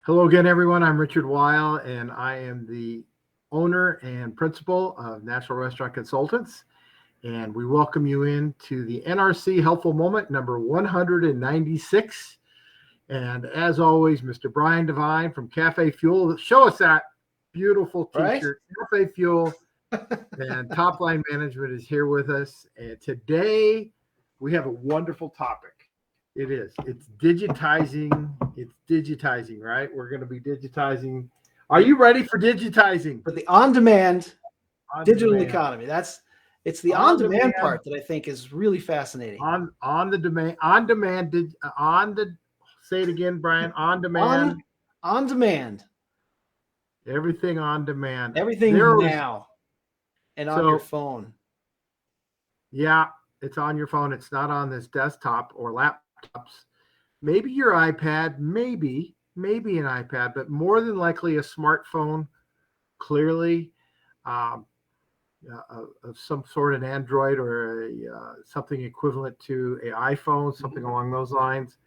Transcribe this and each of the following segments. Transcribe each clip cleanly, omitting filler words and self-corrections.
Hello again, everyone. I'm Richard Weil, and I am the owner and principal of National Restaurant Consultants. And we welcome you into the NRC Helpful Moment number 196. And as always, Mr. Brian Devine from Cafe Fuel. Show us that beautiful t-shirt, right? Cafe Fuel. And Top Line Management is here with us. And today we have a wonderful topic. It's digitizing. It's digitizing, right? We're going to be digitizing. Are you ready for digitizing? For the on-demand digital economy. It's the on-demand part that I think is really fascinating. Say it again, Brian. On demand. On demand. Everything on demand. Everything now. And on your phone. Yeah, it's on your phone. It's not on this desktop or laptops. Maybe your iPad, maybe an iPad, but more than likely a smartphone, clearly of some sort of Android or something equivalent to an iPhone, something along those lines.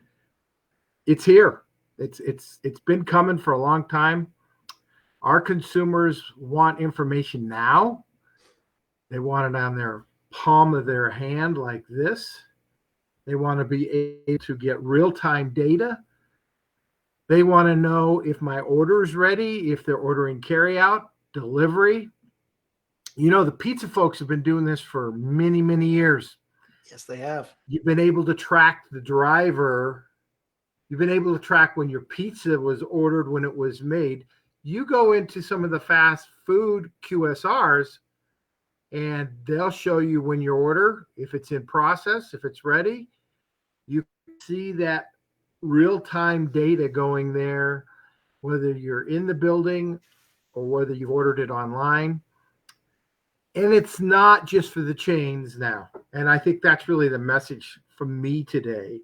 It's here. It's been coming for a long time. Our consumers want information now. They want it on their palm of their hand like this. They want to be able to get real-time data. They want to know if my order is ready, if they're ordering carry-out, delivery. You know, the pizza folks have been doing this for many, many years. Yes, they have. You've been able to track the driver. You've been able to track when your pizza was ordered, when it was made. You go into some of the fast food QSRs, and they'll show you when your order, if it's in process, if it's ready. You see that real-time data going there, whether you're in the building or whether you've ordered it online. And it's not just for the chains now. And I think that's really the message from me today,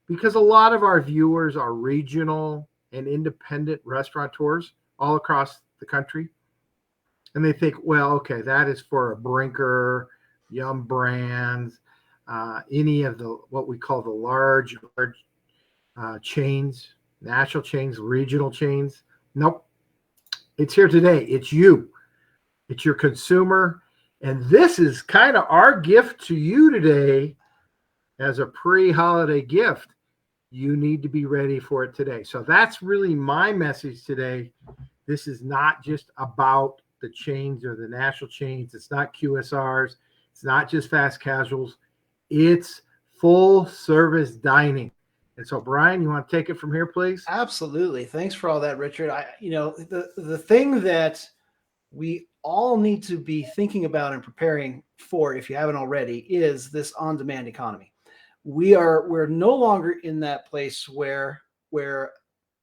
because a lot of our viewers are regional and independent restaurateurs all across the country. And they think, well, okay, that is for a Brinker, Yum Brands, any of the what we call the large chains, national chains, regional chains. Nope. It's here today. It's you. It's your consumer. And this is kind of our gift to you today as a pre-holiday gift. You need to be ready for it today. So that's really my message today. This is not just about the chains or the national chains. It's not QSRs. It's not just fast casuals. It's full service dining. And so, Brian, you want to take it from here, please? Absolutely. Thanks for all that, Richard. The thing that we all need to be thinking about and preparing for, if you haven't already, is this on-demand economy. We're no longer in that place where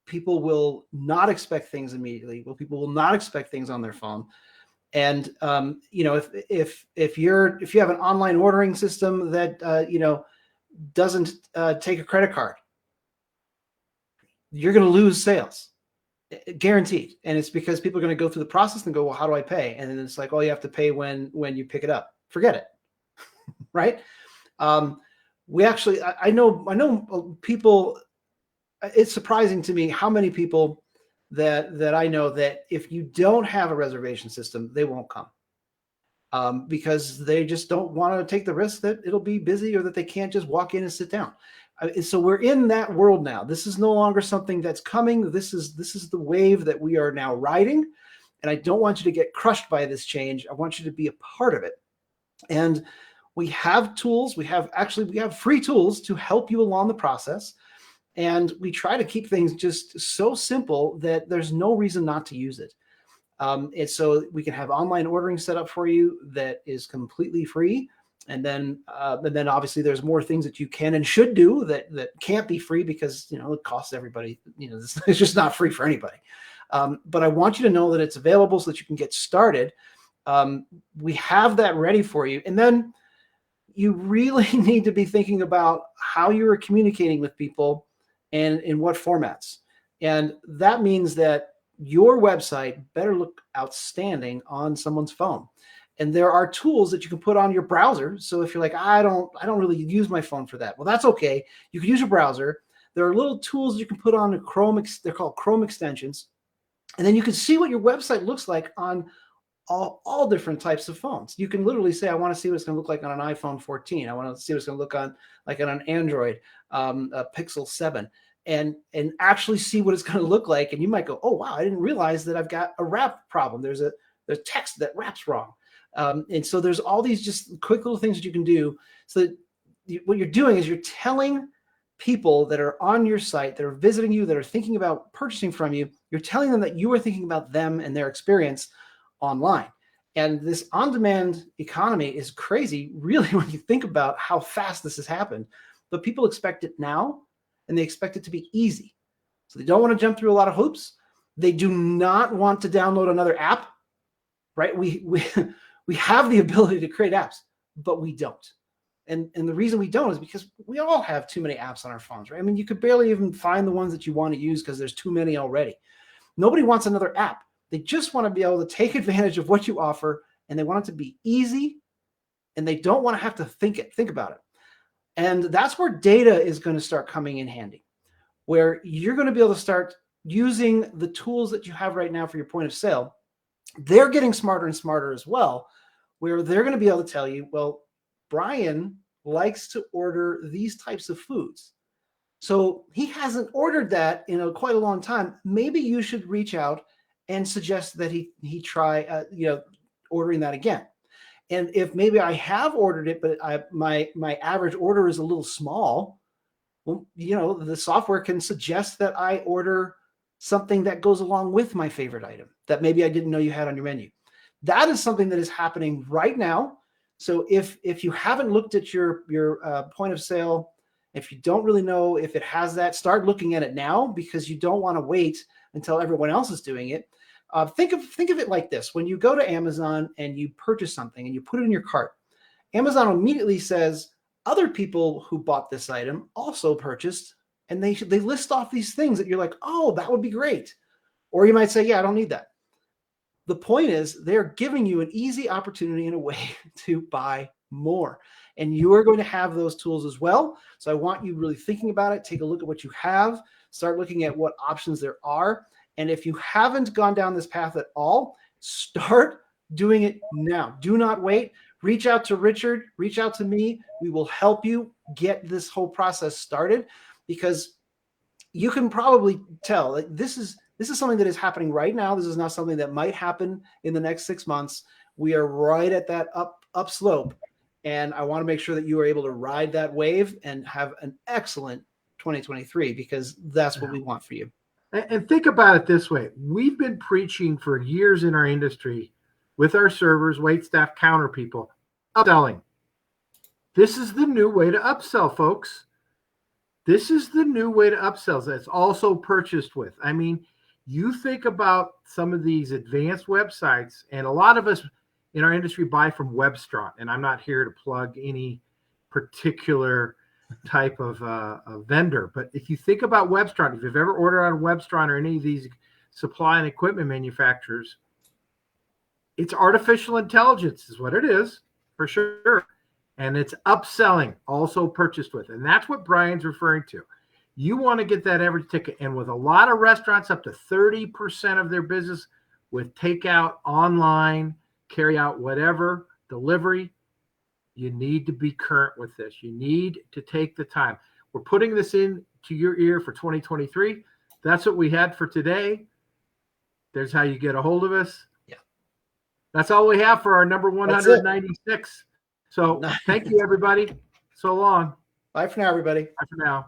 people will not expect things immediately. Well, people will not expect things on their phone. And if you have an online ordering system that doesn't take a credit card, you're going to lose sales, guaranteed. And it's because people are going to go through the process and go, well, how do I pay? And then it's like, oh, you have to pay when you pick it up. Forget it, right? I know people. It's surprising to me how many people that I know that if you don't have a reservation system, they won't come because they just don't want to take the risk that it'll be busy or that they can't just walk in and sit down. So we're in that world now. This is no longer something that's coming. This is the wave that we are now riding. And I don't want you to get crushed by this change. I want you to be a part of it. And we have tools. We have free tools to help you along the process. And we try to keep things just so simple that there's no reason not to use it. And so we can have online ordering set up for you that is completely free. And then obviously there's more things that you can and should do that can't be free because, it costs everybody, it's just not free for anybody. But I want you to know that it's available so that you can get started. We have that ready for you. And then you really need to be thinking about how you're communicating with people and in what formats. And that means that your website better look outstanding on someone's phone. And there are tools that you can put on your browser. So if you're like, I don't really use my phone for that. Well, that's okay. You can use your browser. There are little tools you can put on a Chrome. They're called Chrome extensions. And then you can see what your website looks like on all different types of phones. You can literally say, I want to see what it's going to look like on an iPhone 14. I want to see what it's going to look on like on an Android Pixel 7, and actually see what it's going to look like. And you might go, oh, wow, I didn't realize that I've got a wrap problem. There's text that wraps wrong. And so there's all these just quick little things that you can do. So that what you're doing is you're telling people that are on your site, that are visiting you, that are thinking about purchasing from you, you're telling them that you are thinking about them and their experience online. And this on-demand economy is crazy, really, when you think about how fast this has happened. But people expect it now, and they expect it to be easy. So they don't want to jump through a lot of hoops. They do not want to download another app, right? We have the ability to create apps, but we don't. And the reason we don't is because we all have too many apps on our phones, right? I mean, you could barely even find the ones that you want to use because there's too many already. Nobody wants another app. They just want to be able to take advantage of what you offer, and they want it to be easy, and they don't want to have to think about it. And that's where data is going to start coming in handy, where you're going to be able to start using the tools that you have right now for your point of sale. They're getting smarter and smarter as well, where they're going to be able to tell you, well, Brian likes to order these types of foods. So he hasn't ordered that in quite a long time. Maybe you should reach out and suggest that he try ordering that again. And if maybe I have ordered it, but my average order is a little small, well, the software can suggest that I order something that goes along with my favorite item that maybe I didn't know you had on your menu. That is something that is happening right now. So if you haven't looked at your point of sale, if you don't really know if it has that, start looking at it now, because you don't want to wait until everyone else is doing it. Think of it like this. When you go to Amazon and you purchase something and you put it in your cart, Amazon immediately says other people who bought this item also purchased, and they list off these things that you're like, oh, that would be great. Or you might say, yeah, I don't need that. The point is they're giving you an easy opportunity and a way to buy more. And you are going to have those tools as well. So I want you really thinking about it. Take a look at what you have. Start looking at what options there are. And if you haven't gone down this path at all, start doing it now. Do not wait. Reach out to Richard. Reach out to me. We will help you get this whole process started, because you can probably tell like this is something that is happening right now. This is not something that might happen in the next 6 months. We are right at that up slope. And I want to make sure that you are able to ride that wave and have an excellent 2023, because that's what we want for you. And think about it this way. We've been preaching for years in our industry with our servers, waitstaff, counter people, upselling. This is the new way to upsell, folks. This is the new way to upsell. That's also purchased with. I mean, you think about some of these advanced websites, and a lot of us in our industry buy from Webstront, and I'm not here to plug any particular type of vendor, but if you think about Webstront, if you've ever ordered on Webstront or any of these supply and equipment manufacturers, it's artificial intelligence is what it is, for sure. And it's upselling, also purchased with. And that's what Brian's referring to. You want to get that average ticket. And with a lot of restaurants, up to 30% of their business with takeout, online, carry out, whatever, delivery, you need to be current with this. You need to take the time. We're putting this into your ear for 2023. That's what we had for today. There's how you get a hold of us. Yeah. That's all we have for our number 196. So thank you, everybody. So long. Bye for now, everybody. Bye for now.